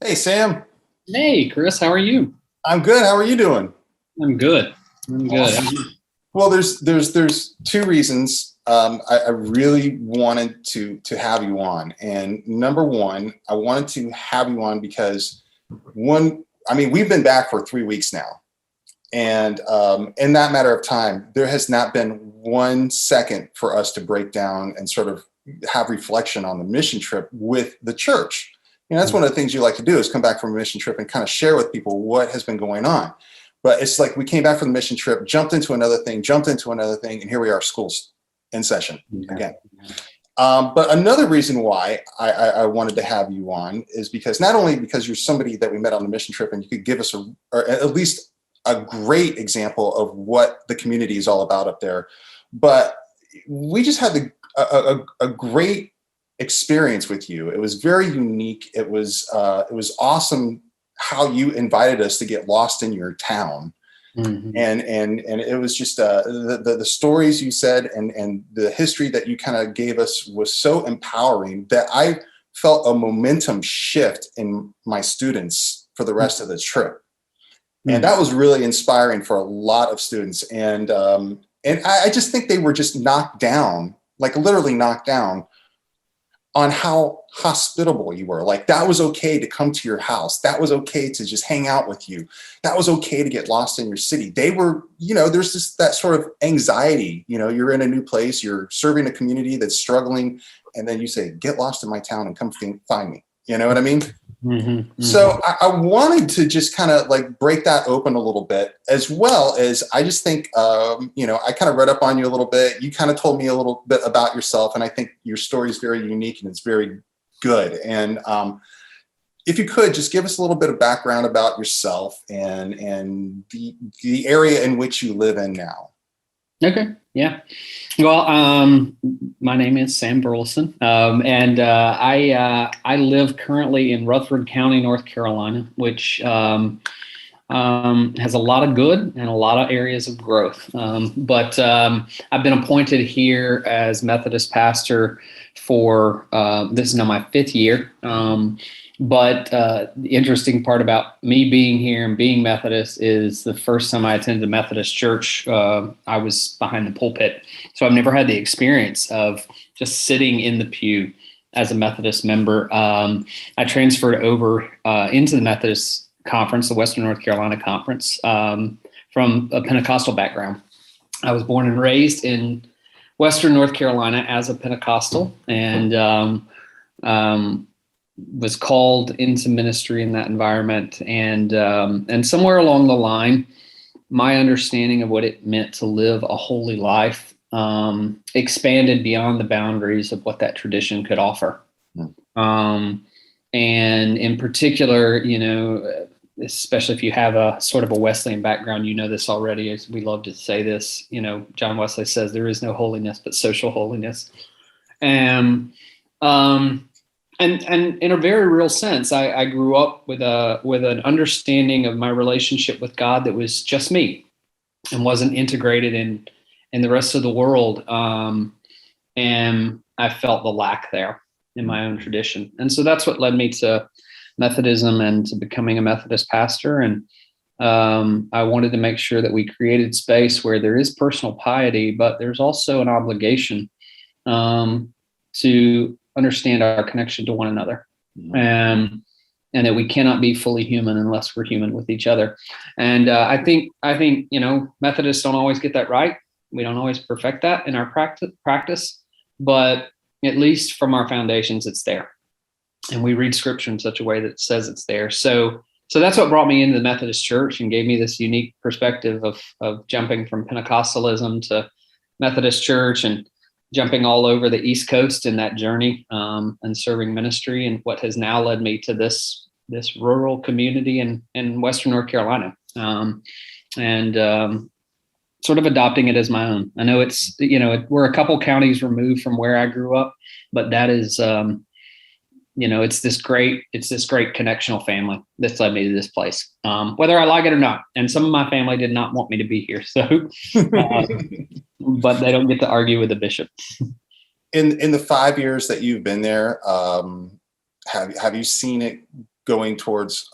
Hey, Sam. Hey, Chris, how are you? I'm good. How are you doing? I'm good. I'm good. Awesome. Well, there's two reasons I really wanted to have you on. And number one, I wanted to have you on because we've been back for 3 weeks now. And in that matter of time, there has not been 1 second for us to break down and sort of have reflection on the mission trip with the church. That's one of the things you like to do is come back from a mission trip and kind of share with people what has been going on. But it's like we came back from the mission trip, jumped into another thing, and here we are, school's in session again. But another reason why I wanted to have you on is because not only because you're somebody that we met on the mission trip and you could give us or at least a great example of what the community is all about up there, but we just had a great experience with you. It was very unique. It was awesome how you invited us to get lost in your town. Mm-hmm. And it was just the stories you said and the history that you kind of gave us was so empowering that I felt a momentum shift in my students for the rest of the trip. Mm-hmm. And that was really inspiring for a lot of students. And I just think they were just knocked down, like literally knocked down on how hospitable you were. Like that was okay to come to your house. That was okay to just hang out with you. That was okay to get lost in your city. They were, there's just that sort of anxiety, you're in a new place, you're serving a community that's struggling. And then you say, get lost in my town and come find me. You know what I mean? Mm-hmm, mm-hmm. So I wanted to just kind of like break that open a little bit, as well as I just think, I kind of read up on you a little bit. You kind of told me a little bit about yourself, and I think your story is very unique and it's very good. And if you could just give us a little bit of background about yourself and the area in which you live in now. Okay. Yeah. Well, my name is Sam Burelson, and I live currently in Rutherford County, North Carolina, which has a lot of good and a lot of areas of growth. But I've been appointed here as Methodist pastor for this is now my 5th year. But the interesting part about me being here and being Methodist is the first time I attended a Methodist church, I was behind the pulpit. So I've never had the experience of just sitting in the pew as a Methodist member. I transferred over into the Methodist Conference, the Western North Carolina Conference, from a Pentecostal background. I was born and raised in Western North Carolina as a Pentecostal, and was called into ministry in that environment. And somewhere along the line, my understanding of what it meant to live a holy life expanded beyond the boundaries of what that tradition could offer. And in particular, especially if you have a sort of a Wesleyan background, this already, as we love to say this, John Wesley says there is no holiness but social holiness. And in a very real sense, I grew up with an understanding of my relationship with God that was just me and wasn't integrated in the rest of the world. And I felt the lack there in my own tradition. And so that's what led me to Methodism and to becoming a Methodist pastor. And I wanted to make sure that we created space where there is personal piety, but there's also an obligation to understand our connection to one another, and that we cannot be fully human unless we're human with each other. And I think Methodists don't always get that right. We don't always perfect that in our practice, but at least from our foundations, it's there. And we read scripture in such a way that says it's there. So that's what brought me into the Methodist Church and gave me this unique perspective of jumping from Pentecostalism to Methodist Church and jumping all over the East Coast in that journey, and serving ministry, and what has now led me to this rural community in Western North Carolina, and sort of adopting it as my own. I know it's, we're a couple counties removed from where I grew up, but that is, it's this great connectional family that's led me to this place, whether I like it or not. And some of my family did not want me to be here, so but they don't get to argue with the bishop. In the 5 years that you've been there, have you seen it going towards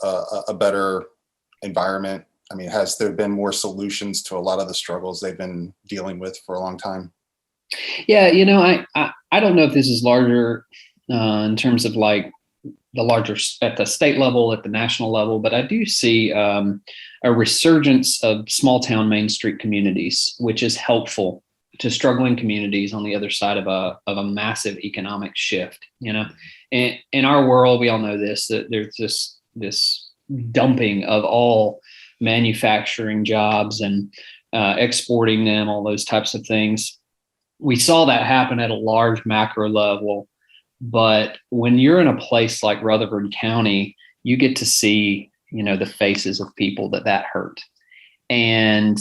a better environment? I mean, has there been more solutions to a lot of the struggles they've been dealing with for a long time? Yeah, I don't know if this is larger in terms of like the larger at the state level, at the national level, but I do see a resurgence of small town Main Street communities, which is helpful to struggling communities on the other side of a massive economic shift. And in our world, we all know this, that there's this dumping of all manufacturing jobs and exporting them, all those types of things. We saw that happen at a large macro level, but when you're in a place like Rutherford County, you get to see, the faces of people that hurt. And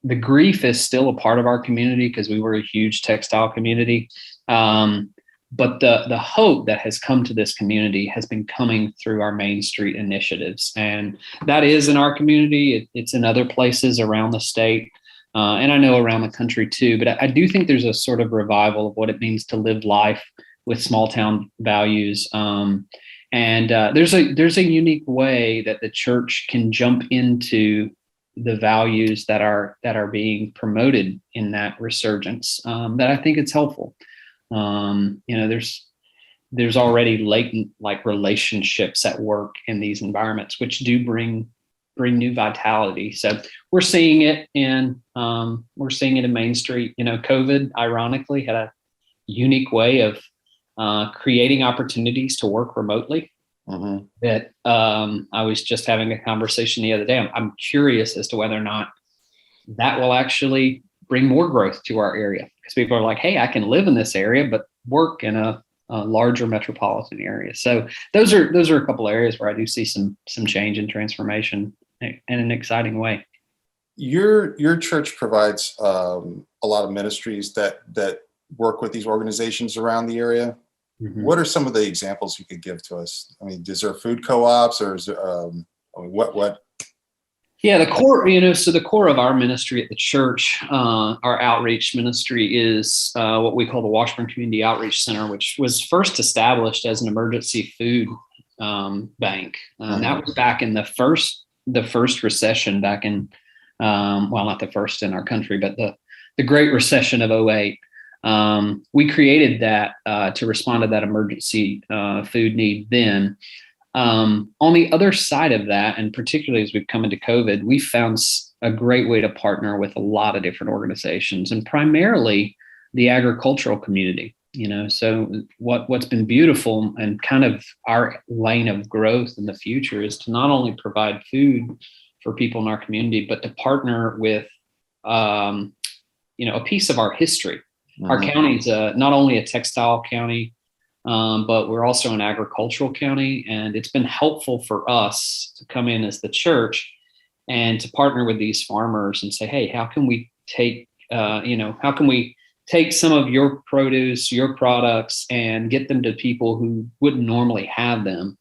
the grief is still a part of our community because we were a huge textile community. But the hope that has come to this community has been coming through our Main Street initiatives. And that is in our community. It's in other places around the state. And I know around the country too, but I do think there's a sort of revival of what it means to live life with small town values. And there's a unique way that the church can jump into the values that are being promoted in that resurgence, that I think it's helpful. There's already latent like relationships at work in these environments, which do bring new vitality. So we're seeing it in Main Street. COVID ironically had a unique way of creating opportunities to work remotely. Mm-hmm. That I was just having a conversation the other day. I'm curious as to whether or not that will actually bring more growth to our area, because people are like, hey, I can live in this area, but work in a larger metropolitan area. So those are a couple areas where I do see some change and transformation in an exciting way. Your church provides a lot of ministries that work with these organizations around the area. Mm-hmm. What are some of the examples you could give to us? I mean, is there food co-ops, or is there, what? Yeah, the core, so the core of our ministry at the church, our outreach ministry is what we call the Washburn Community Outreach Center, which was first established as an emergency food bank. That was back in the first recession back in, well, not the first in our country, but the Great Recession of 2008. We created that to respond to that emergency food need then. On the other side of that, and particularly as we've come into COVID, we found a great way to partner with a lot of different organizations, and primarily the agricultural community. So what's been beautiful and kind of our lane of growth in the future is to not only provide food for people in our community, but to partner with, a piece of our history. Mm-hmm. Our county's not only a textile county, but we're also an agricultural county, and it's been helpful for us to come in as the church and to partner with these farmers and say, hey, how can we take some of your produce, your products, and get them to people who wouldn't normally have them?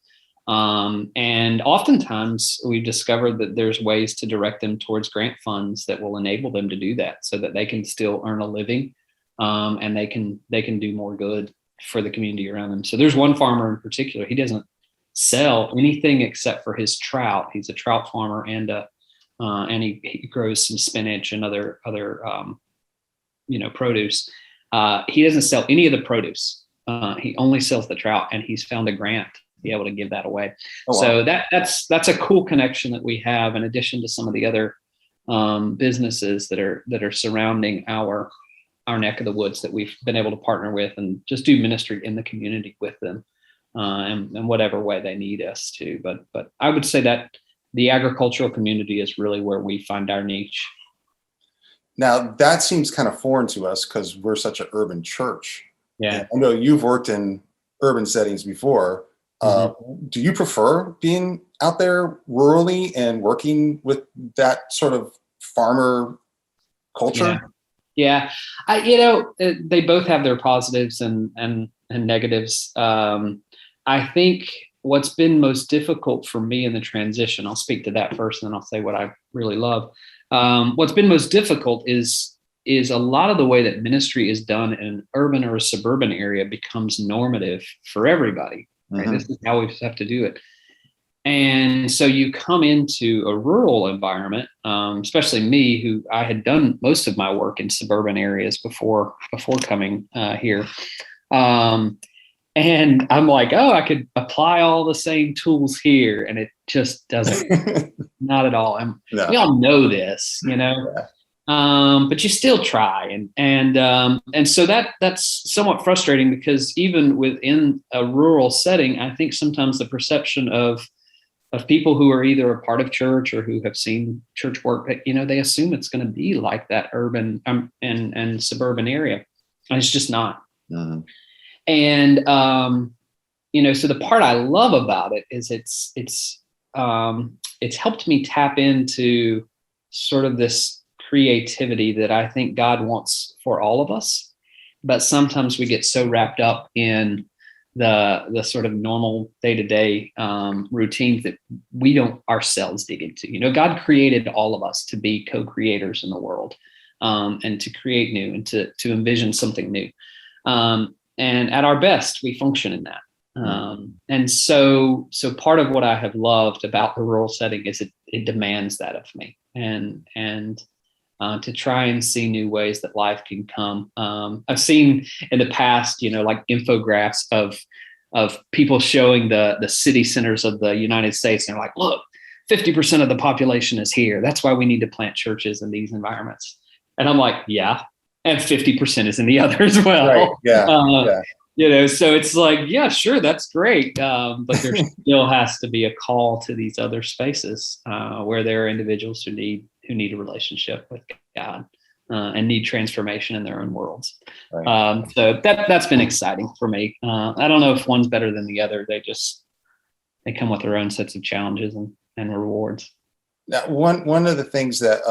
And oftentimes we've discovered that there's ways to direct them towards grant funds that will enable them to do that, so that they can still earn a living, and they can do more good for the community around them. So there's one farmer in particular. He doesn't sell anything except for his trout. He's a trout farmer, and he grows some spinach and other produce. He doesn't sell any of the produce. He only sells the trout, and he's found a grant to be able to give that away. Oh, wow. So that's a cool connection that we have, in addition to some of the other businesses that are surrounding our neck of the woods that we've been able to partner with and just do ministry in the community with them, and whatever way they need us to. But I would say that the agricultural community is really where we find our niche. Now that seems kind of foreign to us because we're such an urban church. Yeah, and I know you've worked in urban settings before. Mm-hmm. Do you prefer being out there rurally and working with that sort of farmer culture? Yeah. They both have their positives and negatives. I think what's been most difficult for me in the transition, I'll speak to that first, and then I'll say what I really love. What's been most difficult is a lot of the way that ministry is done in an urban or a suburban area becomes normative for everybody. Right? Mm-hmm. This is how we have to do it. And so you come into a rural environment, especially me, who I had done most of my work in suburban areas before coming here. And I'm like, oh, I could apply all the same tools here. And it just doesn't, not at all. No. We all know this, but you still try. And so that's somewhat frustrating, because even within a rural setting, I think sometimes the perception of people who are either a part of church or who have seen church work, they assume it's going to be like that urban and suburban area. And it's just not. Mm-hmm. And, so the part I love about it is it's helped me tap into sort of this creativity that I think God wants for all of us. But sometimes we get so wrapped up in the sort of normal day-to-day routines that we don't ourselves dig into. God created all of us to be co-creators in the world, and to create new and to envision something new. And at our best, we function in that. And so part of what I have loved about the rural setting is it demands that of me, and to try and see new ways that life can come. I've seen in the past, like infographics of people showing the city centers of the United States. And they're like, look, 50% of the population is here. That's why we need to plant churches in these environments. And I'm like, yeah. And 50% is in the other as well. Right. Yeah. So it's like, yeah, sure, that's great. But there still has to be a call to these other spaces where there are individuals who need a relationship with God and need transformation in their own worlds. Right. So that's been exciting for me. I don't know if one's better than the other. They come with their own sets of challenges and rewards. Now, one of the things that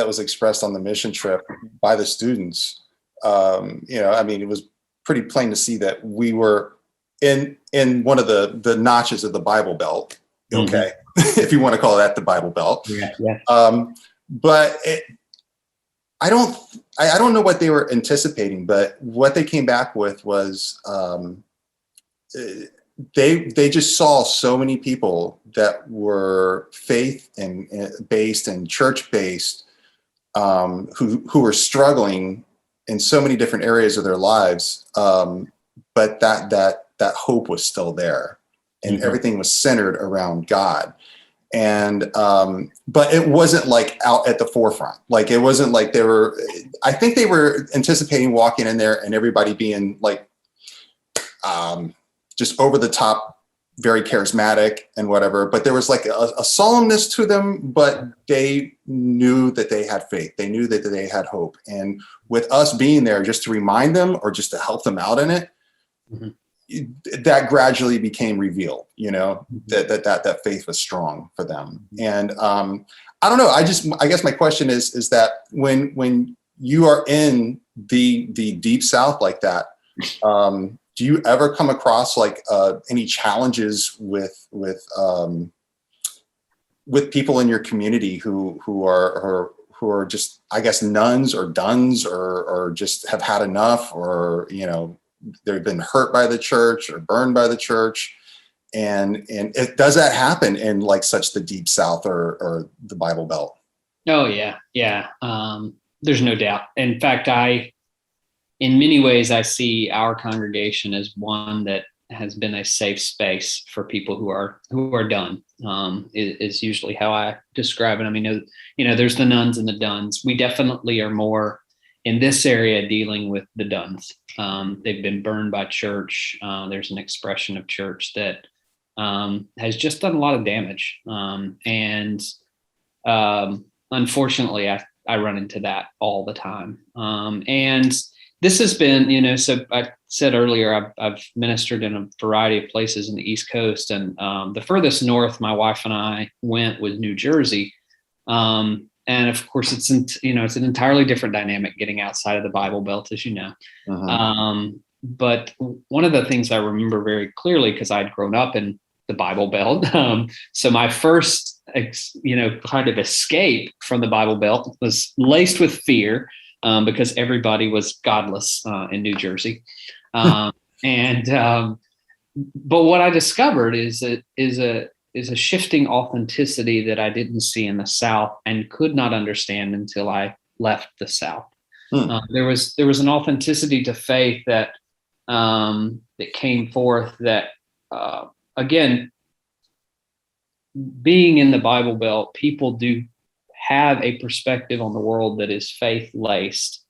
was expressed on the mission trip by the students, it was pretty plain to see that we were in one of the notches of the Bible Belt. Okay. Mm-hmm. If you want to call that the Bible Belt. Yeah. But I don't know what they were anticipating, but what they came back with was they just saw so many people that were faith and based and church based, who were struggling in so many different areas of their lives, but that hope was still there, and mm-hmm. everything was centered around God. And but it wasn't like out at the forefront. Like, it wasn't like I think they were anticipating walking in there and everybody being like just over the top, very charismatic and whatever, but there was like a solemnness to them, but they knew that they had faith. They knew that they had hope. And with us being there just to remind them or just to help them out in it, mm-hmm. that gradually became revealed, mm-hmm. that faith was strong for them. Mm-hmm. And I don't know. I guess my question is that when you are in the deep South like that, do you ever come across like any challenges with people in your community who are just, I guess, nuns or duns or just have had enough, or they've been hurt by the church or burned by the church, and does that happen in like such the deep South or the Bible Belt? Oh yeah. There's no doubt. In fact, in many ways, I see our congregation as one that has been a safe space for people who are done. Is usually how I describe it. I mean, there's the nuns and the duns. We definitely are more in this area dealing with the duns. They've been burned by church. There's an expression of church that has just done a lot of damage. And unfortunately, I run into that all the time. And this has been, so I said earlier, I've ministered in a variety of places in the East Coast, and the furthest north my wife and I went was New Jersey. And of course, it's an entirely different dynamic getting outside of the Bible Belt, as you know. Uh-huh. But one of the things I remember very clearly, because I'd grown up in the Bible Belt, so my first, kind of escape from the Bible Belt was laced with fear. Because everybody was godless in New Jersey, but what I discovered is a is a shifting authenticity that I didn't see in the South and could not understand until I left the South. There was an authenticity to faith that that came forth that again, being in the Bible Belt, people do have a perspective on the world that is faith laced,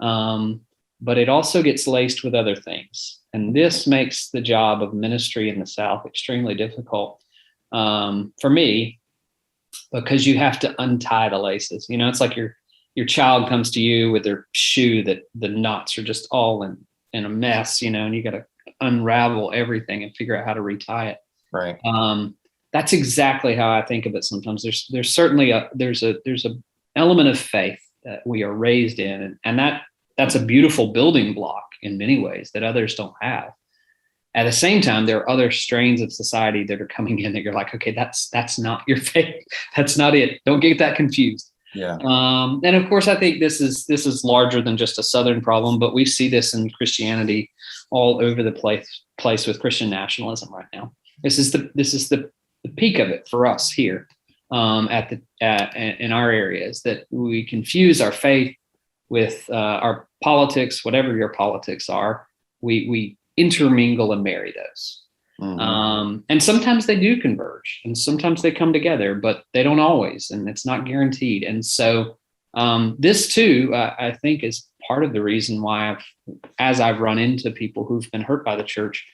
but it also gets laced with other things, and this makes the job of ministry in the South extremely difficult for me, because you have to untie the laces. You know, it's like your child comes to you with their shoe that the knots are just all in a mess, you know, and you got to unravel everything and figure out how to retie it. Right. That's exactly how I think of it. Sometimes there's certainly there's a element of faith that we are raised in, and that's a beautiful building block in many ways that others don't have. At the same time, there are other strains of society that are coming in that you're like, okay, that's not your faith. That's not it. Don't get that confused. Yeah. And of course, I think this is larger than just a Southern problem, but we see this in Christianity all over the place with Christian nationalism right now. This is the peak of it for us here in our areas, that we confuse our faith with our politics, whatever your politics are. We intermingle and marry those. Mm-hmm. And sometimes they do converge, and sometimes they come together, but they don't always, and it's not guaranteed. And so this too, I think, is part of the reason why as I've run into people who've been hurt by the church,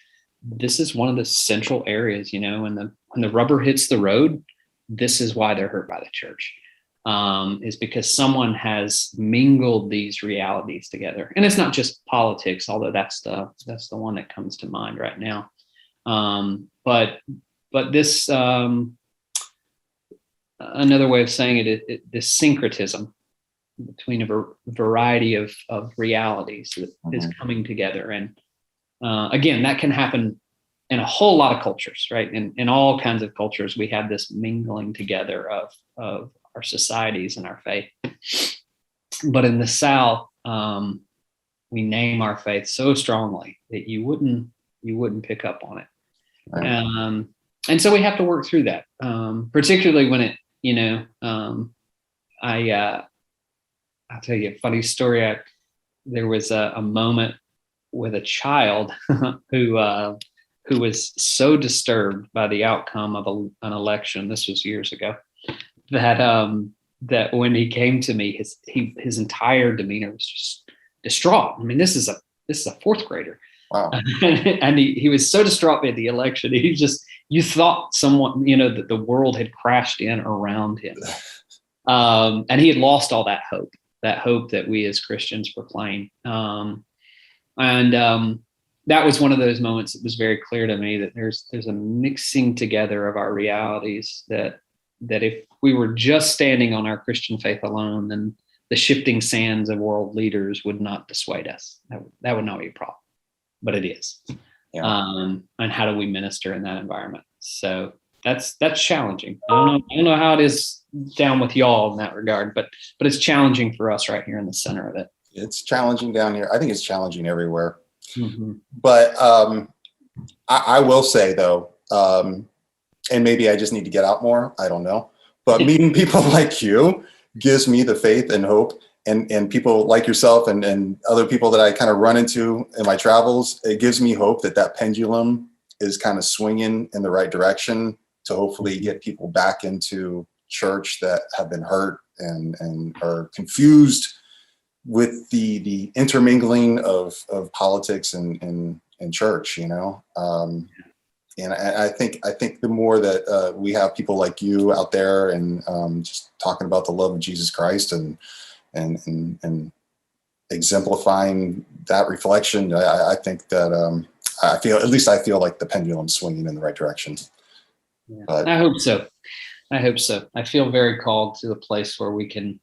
this is one of the central areas, you know, when the rubber hits the road, this is why they're hurt by the church, is because someone has mingled these realities together. And it's not just politics, although that's the one that comes to mind right now. But this, another way of saying it, this syncretism between a variety of realities that is coming together. And again, that can happen in a whole lot of cultures, right? In all kinds of cultures, we have this mingling together of our societies and our faith. But in the South, we name our faith so strongly that you wouldn't pick up on it. Right. And so we have to work through that, particularly when it, you know, I'll tell you a funny story. There was a moment with a child who was so disturbed by the outcome of an election. This was years ago. That when he came to me, his entire demeanor was just distraught. I mean, this is a fourth grader. Wow. And he was so distraught by the election. You thought someone, you know, that the world had crashed in around him. And he had lost all that hope that we as Christians proclaim. That was one of those moments. It was very clear to me that there's a mixing together of our realities that if we were just standing on our Christian faith alone, then the shifting sands of world leaders would not dissuade us. That would not be a problem, but it is. Yeah. And how do we minister in that environment? So that's challenging. I don't know how it is down with y'all in that regard, but it's challenging for us right here in the center of it. It's challenging down here. I think it's challenging everywhere. Mm-hmm. But I will say though, and maybe I just need to get out more, I don't know, but meeting people like you gives me the faith and hope, and people like yourself and other people that I kind of run into in my travels. It gives me hope that pendulum is kind of swinging in the right direction to hopefully get people back into church that have been hurt and are confused with the intermingling of politics and church, you know. And I think the more that we have people like you out there and just talking about the love of Jesus Christ and exemplifying that reflection, I think that I feel like the pendulum's swinging in the right direction. Yeah. But I hope so. I feel very called to the place where we can,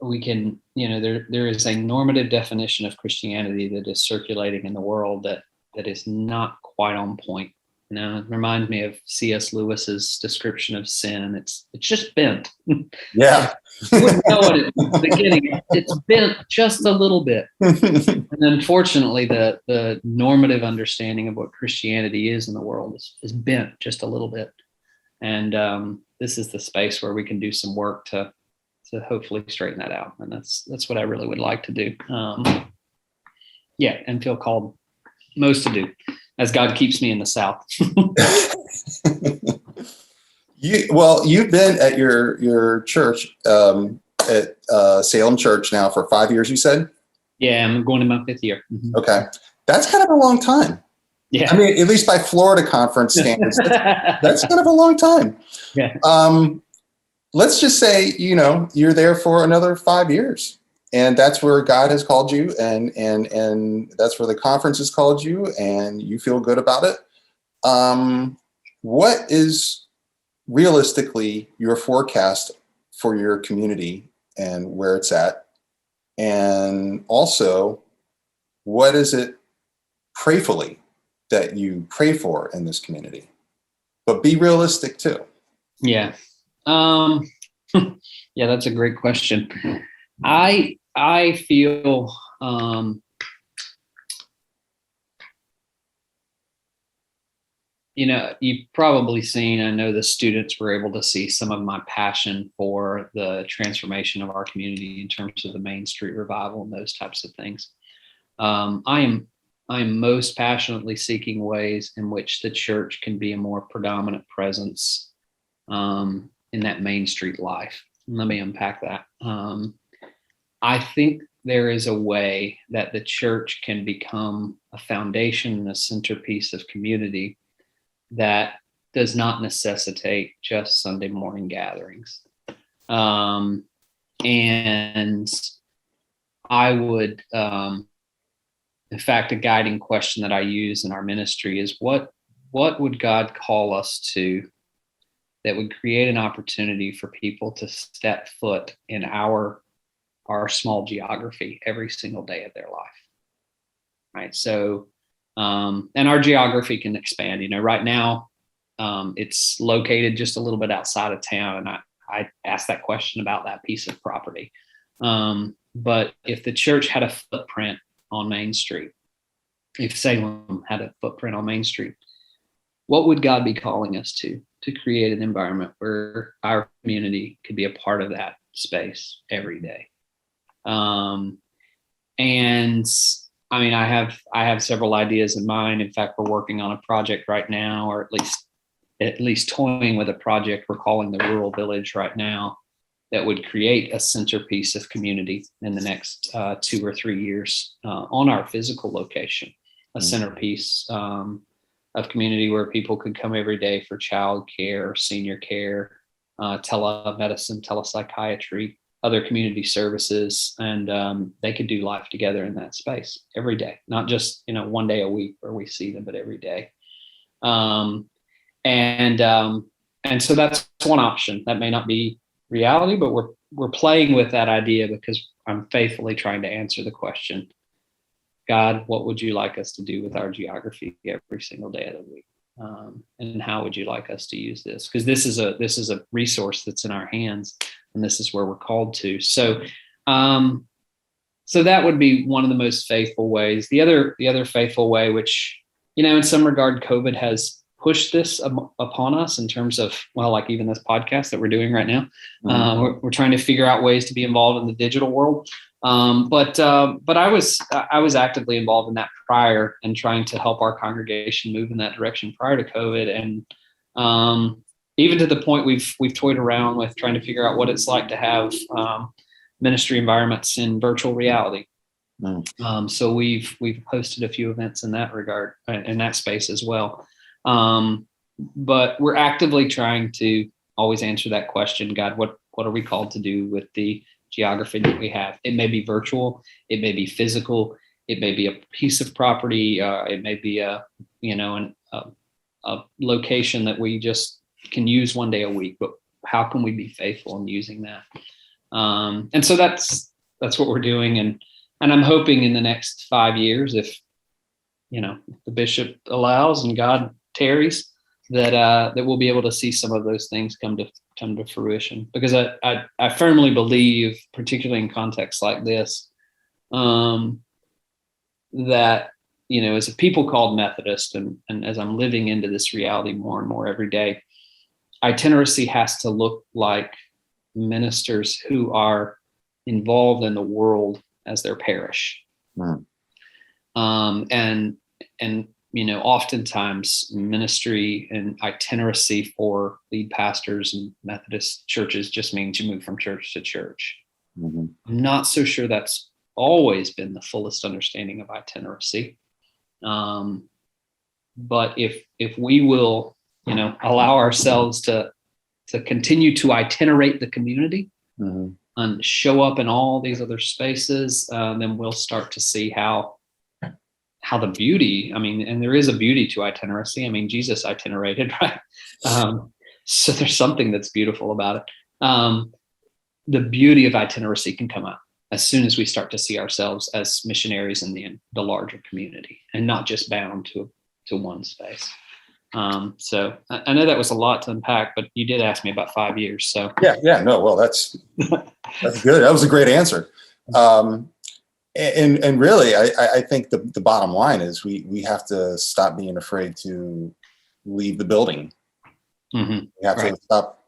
you know, there is a normative definition of Christianity that is circulating in the world that is not quite on point It reminds me of C.S. Lewis's description of sin. It's just bent. Yeah. You wouldn't know it at the beginning. It's bent just a little bit. And unfortunately, the normative understanding of what Christianity is in the world is bent just a little bit. And this is the space where we can do some work to hopefully straighten that out. And that's what I really would like to do. And feel called most to do, as God keeps me in the South. You've been at your church at Salem Church now for 5 years, you said? Yeah, I'm going to my 5th year. Mm-hmm. Okay. That's kind of a long time. Yeah. I mean, at least by Florida conference standards, that's kind of a long time. Yeah. Let's just say, you're there for another 5 years, and that's where God has called you, and that's where the conference has called you, and you feel good about it. What is realistically your forecast for your community and where it's at? And also, what is it prayfully that you pray for in this community? But be realistic too. Yeah. Yeah, that's a great question. I feel you've probably seen, I know the students were able to see some of my passion for the transformation of our community in terms of the Main Street revival and those types of things. I am most passionately seeking ways in which the church can be a more predominant presence in that Main Street life. Let me unpack that. I think there is a way that the church can become a foundation and a centerpiece of community that does not necessitate just Sunday morning gatherings. And I would, in fact, a guiding question that I use in our ministry is what would God call us to that would create an opportunity for people to step foot in our small geography every single day of their life, right? So, and our geography can expand. Right now, it's located just a little bit outside of town, and I asked that question about that piece of property. But if the church had a footprint on Main Street, if Salem had a footprint on Main Street, what would God be calling us to create an environment where our community could be a part of that space every day? And I mean, I have several ideas in mind. In fact, we're working on a project right now, or at least toying with a project we're calling the Rural Village right now, that would create a centerpiece of community in the next 2 or 3 years on our physical location, a centerpiece of community where people could come every day for child care, senior care, telemedicine, telepsychiatry, other community services, and they could do life together in that space every day, not just 1 day a week where we see them, but every day. And so that's one option. That may not be reality, but we're playing with that idea because I'm faithfully trying to answer the question, God, what would you like us to do with our geography every single day of the week? And how would you like us to use this? Because this is a resource that's in our hands, and this is where we're called to. So that would be one of the most faithful ways. The other faithful way, which in some regard, COVID has pushed this upon us in terms of, like even this podcast that we're doing right now. We're trying to figure out ways to be involved in the digital world. But I was actively involved in that prior, and trying to help our congregation move in that direction prior to COVID. And even to the point we've toyed around with trying to figure out what it's like to have ministry environments in virtual reality. So we've hosted a few events in that regard, in that space as well. But we're actively trying to always answer that question, God, what are we called to do with the geography that we have? It may be virtual, it may be physical, it may be a piece of property, it may be a location that we just can use 1 day a week, but how can we be faithful in using that? And so that's what we're doing. And I'm hoping in the next 5 years, if the bishop allows and God tarries, that we'll be able to see some of those things come to fruition. Because I firmly believe, particularly in contexts like this, that, as a people called Methodist, and as I'm living into this reality more and more every day, itinerancy has to look like ministers who are involved in the world as their parish. And oftentimes ministry and itinerancy for lead pastors and Methodist churches just means you move from church to church. I'm not so sure that's always been the fullest understanding of itinerancy. But if we will, allow ourselves to continue to itinerate the community and show up in all these other spaces, then we'll start to see how the beauty, and there is a beauty to itinerancy. Jesus itinerated, right? So there's something that's beautiful about it. The beauty of itinerancy can come out as soon as we start to see ourselves as missionaries in the larger community and not just bound to one space. So I know that was a lot to unpack, but you did ask me about 5 years. So yeah, no, well, that's good. That was a great answer. And really, I think the bottom line is we have to stop being afraid to leave the building. We have to stop,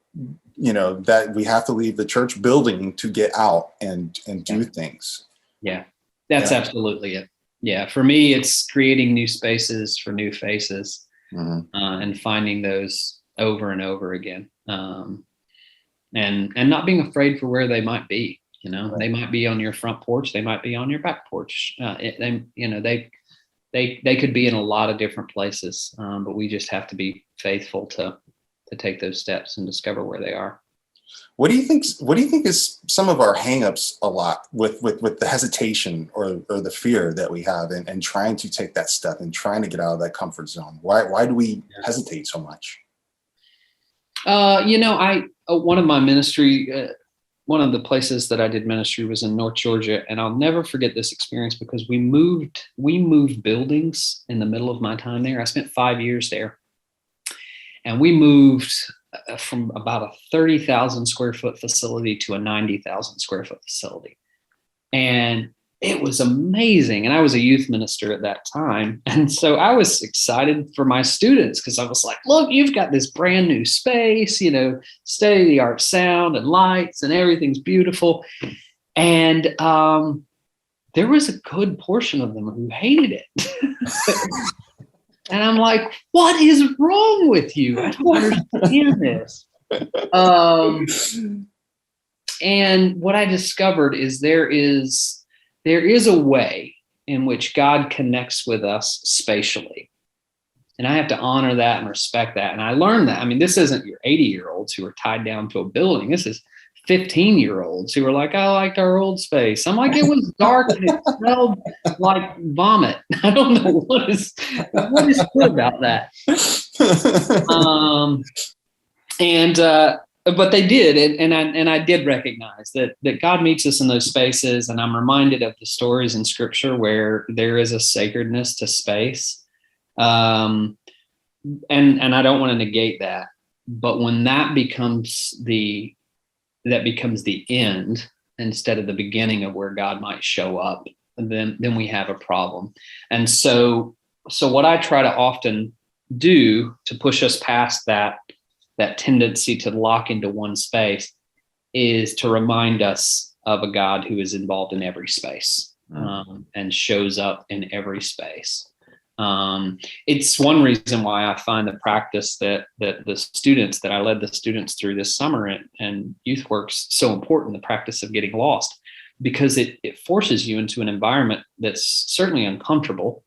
that we have to leave the church building to get out and do things. Yeah, that's absolutely it. Yeah, for me, it's creating new spaces for new faces, and finding those over and over again, and not being afraid for where they might be. They might be on your front porch, they might be on your back porch. They could be in a lot of different places, but we just have to be faithful to take those steps and discover where they are. What do you think is some of our hangups a lot with the hesitation or the fear that we have and trying to take that step and trying to get out of that comfort zone? Why do we hesitate so much? One of my ministry, one of the places that I did ministry was in North Georgia, and I'll never forget this experience because we moved buildings in the middle of my time there. I spent 5 years there, and we moved from about a 30,000 square foot facility to a 90,000 square foot facility. And it was amazing. And I was a youth minister at that time. And so I was excited for my students because I was like, look, you've got this brand new space, state of the art sound and lights and everything's beautiful. And there was a good portion of them who hated it. And I'm like, what is wrong with you? I don't understand this. And what I discovered is there is a way in which God connects with us spatially. And I have to honor that and respect that. And I learned that. This isn't your 80-year-olds who are tied down to a building. This is 15-year-olds who were like, I liked our old space. I'm like, it was dark and it smelled like vomit. I don't know what is good about that. But they did, and I did recognize that God meets us in those spaces, and I'm reminded of the stories in Scripture where there is a sacredness to space, and I don't want to negate that, but when that becomes the end instead of the beginning of where God might show up, then we have a problem. And so what I try to often do to push us past that tendency to lock into one space is to remind us of a God who is involved in every space, and shows up in every space. It's one reason why I find the practice that the students that I led the students through this summer and youth work's so important, the practice of getting lost, because it forces you into an environment that's certainly uncomfortable.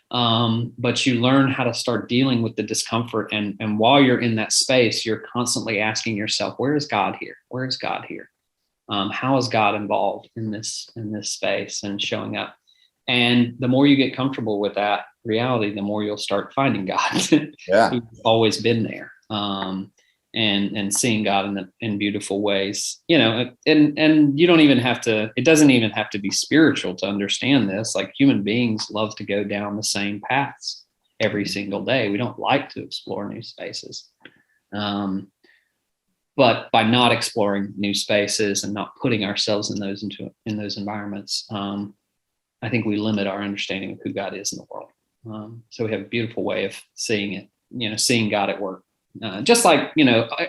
But you learn how to start dealing with the discomfort. And while you're in that space, you're constantly asking yourself, where is God here? Where is God here? How is God involved in this space and showing up? And the more you get comfortable with that reality, the more you'll start finding God. Yeah. He's always been there. And seeing God in beautiful ways, and you don't even have to, it doesn't even have to be spiritual to understand this. Like, human beings love to go down the same paths. every single day. We don't like to explore new spaces. But by not exploring new spaces and not putting ourselves in those environments, I think we limit our understanding of who God is in the world. So we have a beautiful way of seeing it, seeing God at work. Just like,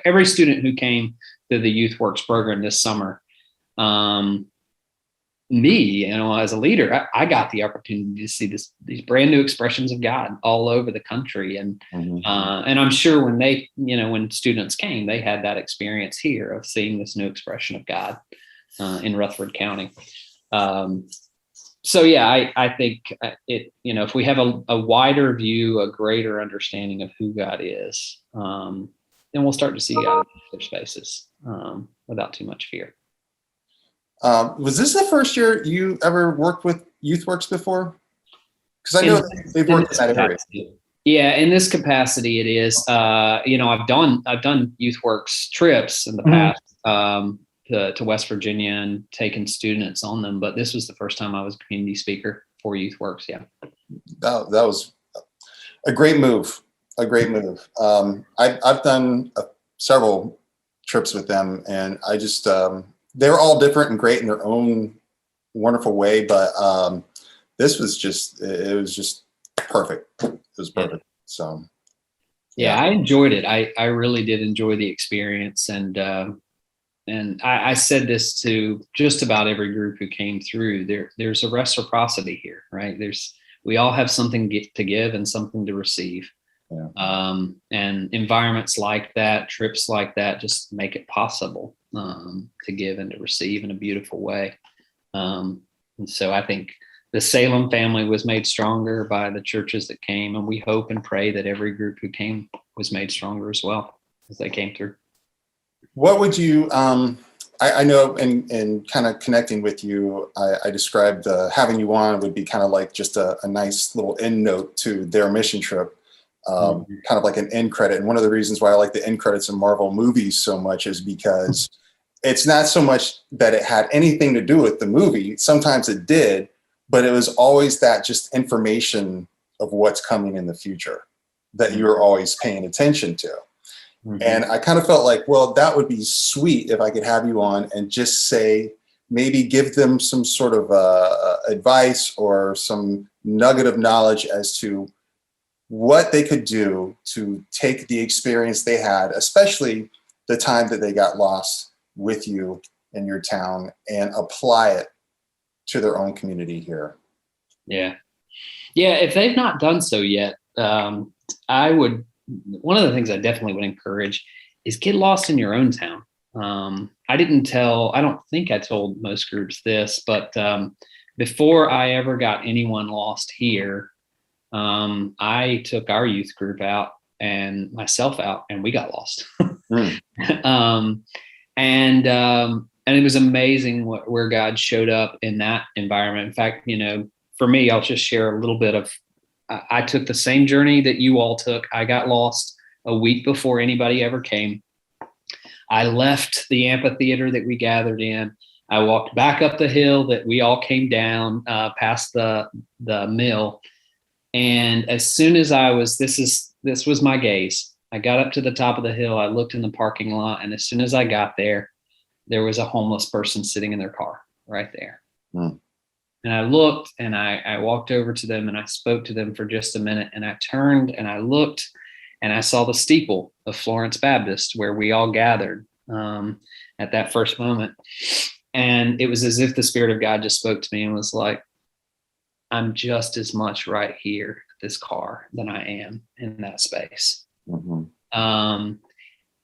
every student who came to the Youth Works program this summer, me, as a leader, I got the opportunity to see these brand new expressions of God all over the country. And I'm sure when students came, they had that experience here of seeing this new expression of God in Rutherford County. So yeah, I think if we have a wider view, a greater understanding of who God is, then we'll start to see God in other spaces without too much fear. Was this the first year you ever worked with YouthWorks before? Because I know they've worked in that area. Yeah, in this capacity, it is. I've done YouthWorks trips in the past to West Virginia and taken students on them, but this was the first time I was a community speaker for YouthWorks. Yeah, that was a great move. A great move. I've done several trips with them, and I just. They're all different and great in their own wonderful way, but this was just perfect. It was perfect. So yeah, I enjoyed it. I really did enjoy the experience, and I said this to just about every group who came through. There's a reciprocity here, right? We all have something to give and something to receive. Yeah. And environments like that, trips like that, just make it possible to give and to receive in a beautiful way. And so I think the Salem family was made stronger by the churches that came, and we hope and pray that every group who came was made stronger as well as they came through. What would you, I know in kind of connecting with you, I described having you on would be kind of like just a nice little end note to their mission trip. Kind of like an end credit. And one of the reasons why I like the end credits in Marvel movies so much is because it's not so much that it had anything to do with the movie. Sometimes it did, but it was always that just information of what's coming in the future that you're always paying attention to. And I kind of felt like, well, that would be sweet if I could have you on and just say, maybe give them some sort of advice or some nugget of knowledge as to what they could do to take the experience they had, especially the time that they got lost with you in your town, and apply it to their own community here. Yeah. Yeah. If they've not done so yet, one of the things I definitely would encourage is get lost in your own town. I don't think I told most groups this, but before I ever got anyone lost here, I took our youth group out and myself out, and we got lost. And it was amazing where God showed up in that environment. In fact, for me, I'll just share a little bit of, I took the same journey that you all took. I got lost a week before anybody ever came. I left the amphitheater that we gathered in. I walked back up the hill that we all came down past the mill. And as soon as this was my gaze, I got up to the top of the hill. I looked in the parking lot, and as soon as I got there, there was a homeless person sitting in their car right there. And I looked, and I walked over to them, and I spoke to them for just a minute, and I turned and I looked, and I saw the steeple of Florence Baptist where we all gathered at that first moment. And it was as if the Spirit of God just spoke to me and was like, I'm just as much right here at this car than I am in that space.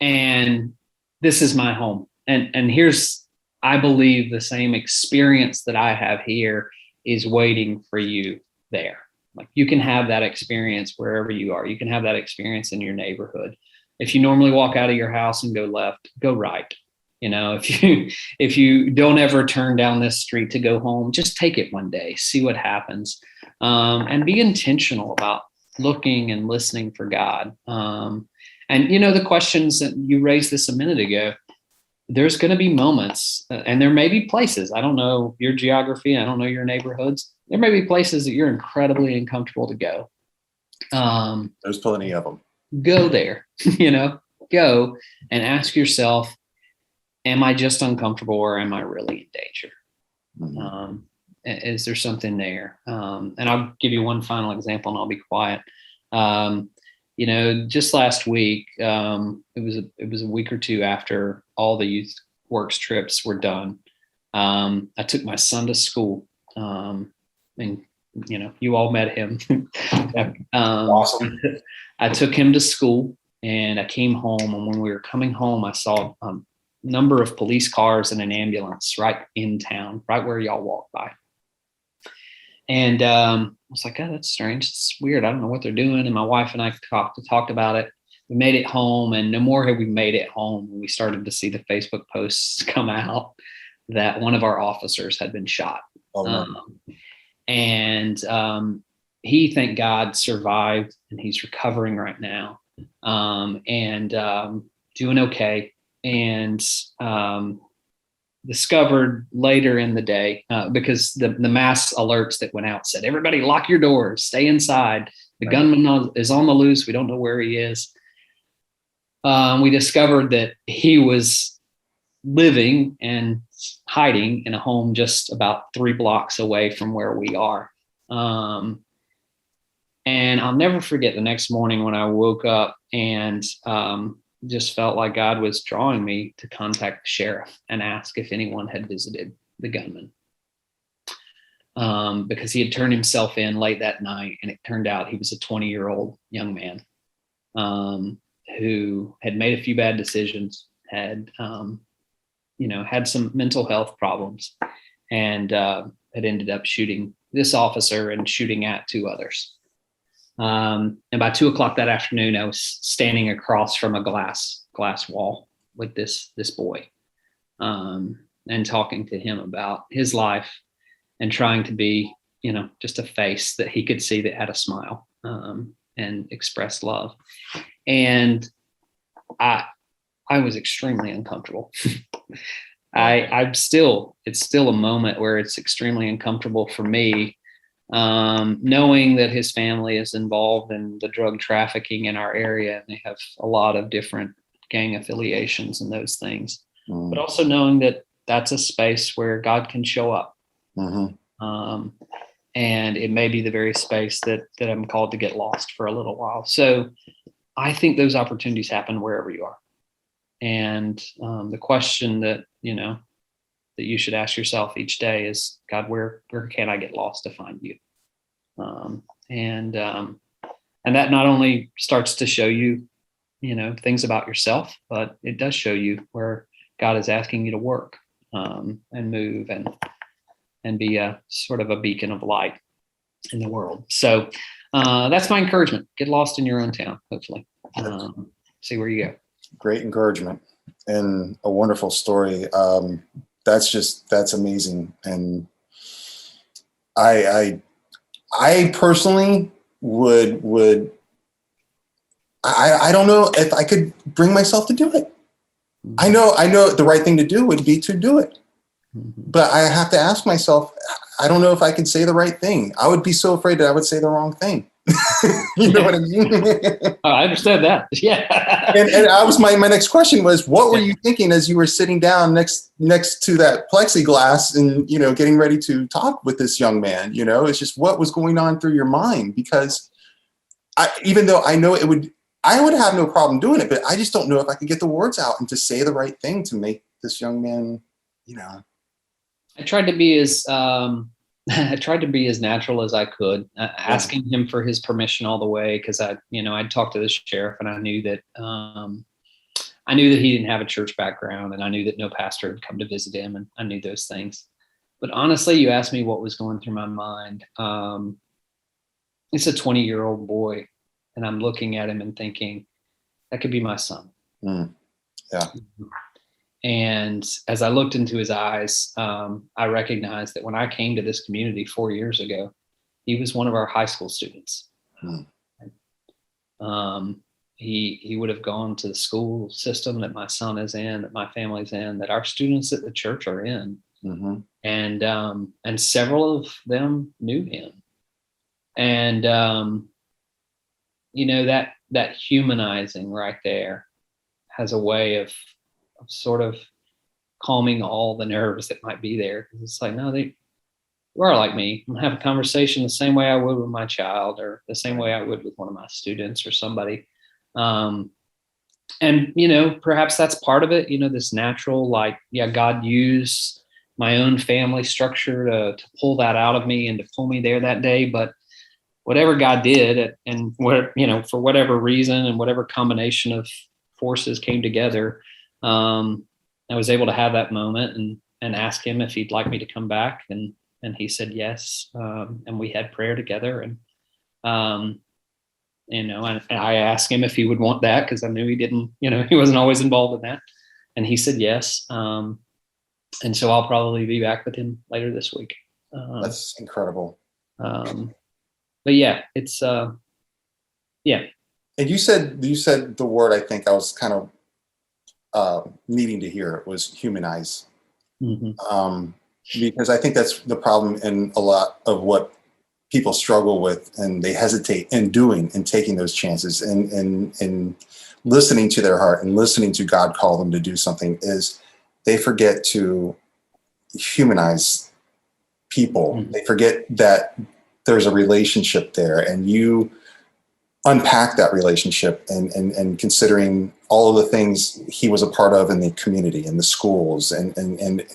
And this is my home. And here's, I believe, the same experience that I have here is waiting for you there. Like, you can have that experience wherever you are. You can have that experience in your neighborhood. If you normally walk out of your house and go left, go right. If you don't ever turn down this street to go home, just take it one day, see what happens, and be intentional about looking and listening for God. And the questions that you raised this a minute ago, there's going to be moments, and there may be places, I don't know your geography, I don't know your neighborhoods. There may be places that you're incredibly uncomfortable to go. There's plenty of them. Go there, go and ask yourself, am I just uncomfortable or am I really in danger? Mm-hmm. Is there something there? And I'll give you one final example and I'll be quiet. Just last week, it was a week or two after all the youth works trips were done. I took my son to school, and you all met him. Awesome. I took him to school and I came home, and when we were coming home, I saw a number of police cars and an ambulance right in town, right where y'all walk by. And I was like, oh, that's strange. It's weird. I don't know what they're doing. And my wife and I talked about it. We made it home, and no more had we made it home when we started to see the Facebook posts come out that one of our officers had been shot. Oh, no. He, thank God, survived, and he's recovering right now, and doing okay. And discovered later in the day, because the mass alerts that went out said, everybody lock your doors, stay inside. The gunman is on the loose. We don't know where he is. We discovered that he was living and hiding in a home just about 3 blocks away from where we are. And I'll never forget the next morning when I woke up and just felt like God was drawing me to contact the sheriff and ask if anyone had visited the gunman. Because he had turned himself in late that night, and it turned out he was a 20-year-old young man who had made a few bad decisions, had some mental health problems, and had ended up shooting this officer and shooting at 2 others. And by 2:00 that afternoon, I was standing across from a glass wall with this boy, and talking to him about his life and trying to be, just a face that he could see that had a smile, and express love. And I was extremely uncomfortable. It's still a moment where it's extremely uncomfortable for me, knowing that his family is involved in the drug trafficking in our area, and they have a lot of different gang affiliations and those things, but also knowing that that's a space where God can show up. And it may be the very space that I'm called to get lost for a little while. So I think those opportunities happen wherever you are. And the question that you should ask yourself each day is, God, where can I get lost to find you? And that not only starts to show you, things about yourself, but it does show you where God is asking you to work, and move and be a sort of a beacon of light in the world. So that's my encouragement. Get lost in your own town, hopefully. See where you go. Great encouragement and a wonderful story. That's amazing. And I personally would I don't know if I could bring myself to do it. I know the right thing to do would be to do it. But I have to ask myself, I don't know if I could say the right thing. I would be so afraid that I would say the wrong thing. You know what I mean? I understand that. Yeah. And I was my next question was, what were you thinking as you were sitting down next to that plexiglass and, getting ready to talk with this young man? It's just what was going on through your mind? Because even though I know I would have no problem doing it, but I just don't know if I could get the words out and to say the right thing to make this young man, I tried to be as natural as I could, asking him for his permission all the way, because I'd talked to the sheriff, and I knew that he didn't have a church background, and I knew that no pastor had come to visit him, and I knew those things. But honestly, you asked me what was going through my mind. It's a 20-year-old boy, and I'm looking at him and thinking, that could be my son. Yeah. And as I looked into his eyes, I recognized that when I came to this community 4 years ago, he was one of our high school students. He would have gone to the school system that my son is in, that my family's in, that our students at the church are in. And several of them knew him. And that humanizing right there has a way of sort of calming all the nerves that might be there. Because it's like, no, they are like me. I'm gonna have a conversation the same way I would with my child, or the same way I would with one of my students or somebody. And perhaps that's part of it, this natural, like, yeah, God used my own family structure to pull that out of me and to pull me there that day. But whatever God did, and what, for whatever reason and whatever combination of forces came together, I was able to have that moment and ask him if he'd like me to come back. And he said yes. And we had prayer together, and and I asked him if he would want that, because I knew he didn't, he wasn't always involved in that. And he said yes. And so I'll probably be back with him later this week. That's incredible. But yeah, it's yeah. And you said the word I think I was kind of needing to hear. It was humanize. Mm-hmm. Because I think that's the problem in a lot of what people struggle with, and they hesitate in doing and taking those chances and listening to their heart and listening to God call them to do something, is they forget to humanize people. Mm-hmm. They forget that there's a relationship there, and you unpack that relationship and considering all of the things he was a part of in the community and the schools and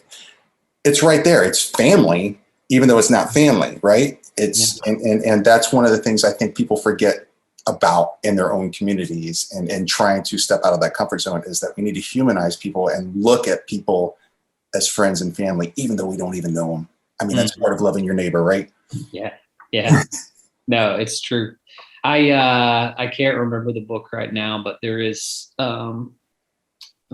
it's right there. It's family, even though it's not family, right? It's and that's one of the things I think people forget about in their own communities and trying to step out of that comfort zone, is that we need to humanize people and look at people as friends and family, even though we don't even know them. I mean, that's part of loving your neighbor, right? Yeah. No, it's true. I can't remember the book right now, but there is the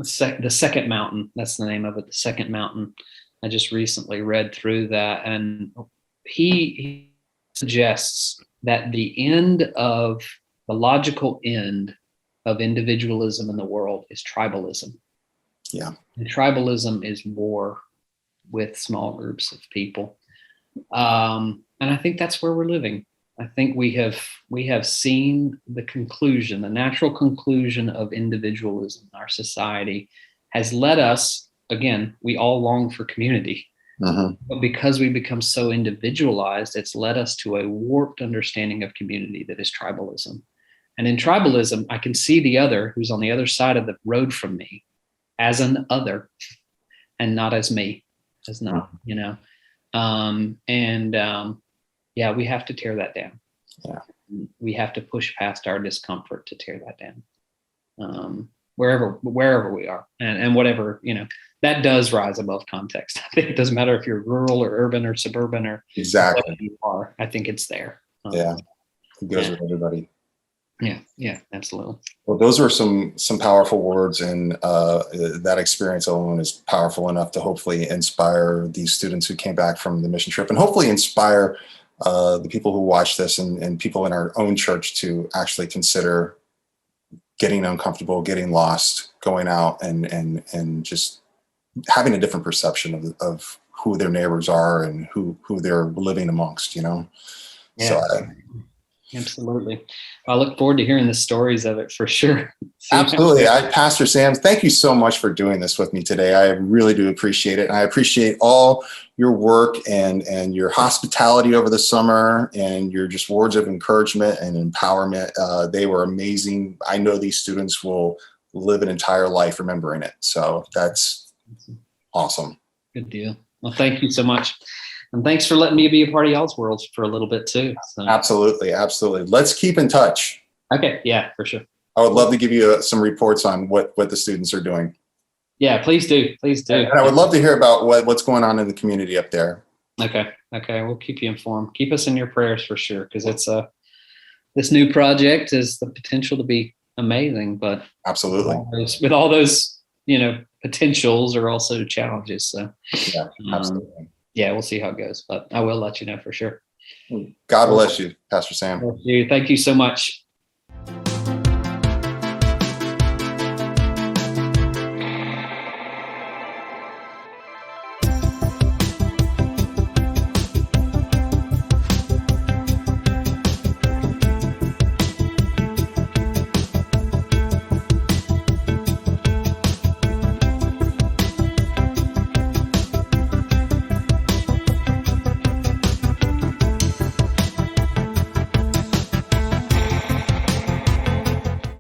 Second Mountain. That's the name of it. The Second Mountain. I just recently read through that, and he suggests that the logical end of individualism in the world is tribalism. Yeah. And tribalism is war with small groups of people. And I think that's where we're living. I think we have seen the natural conclusion of individualism in our society has led us, again, we all long for community, but because we become so individualized, it's led us to a warped understanding of community that is tribalism. And in tribalism, I can see the other who's on the other side of the road from me as an other and not as me, as not, yeah, we have to tear that down. Yeah. We have to push past our discomfort to tear that down. Wherever we are, and whatever, that does rise above context. I think it doesn't matter if you're rural or urban or suburban or exactly you are. I think it's there. Yeah, it goes with everybody. Yeah, absolutely. Well, those were some powerful words, and that experience alone is powerful enough to hopefully inspire these students who came back from the mission trip, and hopefully inspire the people who watch this and people in our own church to actually consider getting uncomfortable, getting lost, going out and just having a different perception of who their neighbors are and who they're living amongst, Yeah. So Absolutely. I look forward to hearing the stories of it for sure. Absolutely. Pastor Sam, thank you so much for doing this with me today. I really do appreciate it. And I appreciate all your work and your hospitality over the summer and your just words of encouragement and empowerment. They were amazing. I know these students will live an entire life remembering it. So that's awesome. Good deal. Well, thank you so much. And thanks for letting me be a part of y'all's world for a little bit too. So. Absolutely. Let's keep in touch. Okay. Yeah, for sure. I would love to give you some reports on what the students are doing. Yeah, please do. Please do. And I would love to hear about what's going on in the community up there. Okay. We'll keep you informed. Keep us in your prayers for sure, because it's this new project has the potential to be amazing, but absolutely with all those potentials are also challenges. So yeah, absolutely. Yeah, we'll see how it goes, but I will let you know for sure. God bless you, Pastor Sam. Thank you so much.